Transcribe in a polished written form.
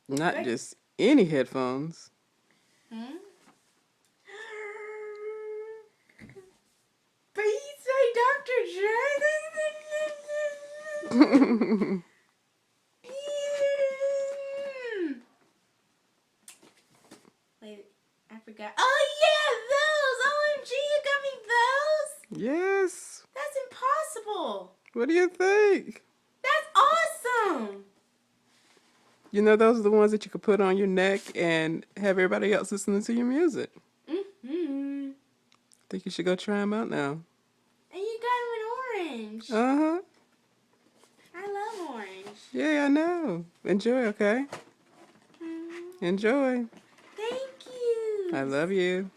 Not just any headphones. Hmm? Please say Dr. Dre. Wait, I forgot. Oh yeah, those! OMG, you got me those? Yes. That's impossible. What do you think? That's awesome. You know, those are the ones that you could put on your neck and have everybody else listening to your music. Mm-hmm. Think you should go try them out now. And you got them in orange. Uh-huh. I love orange. Yeah, I know. Enjoy, okay? Mm. Enjoy. Thank you. I love you.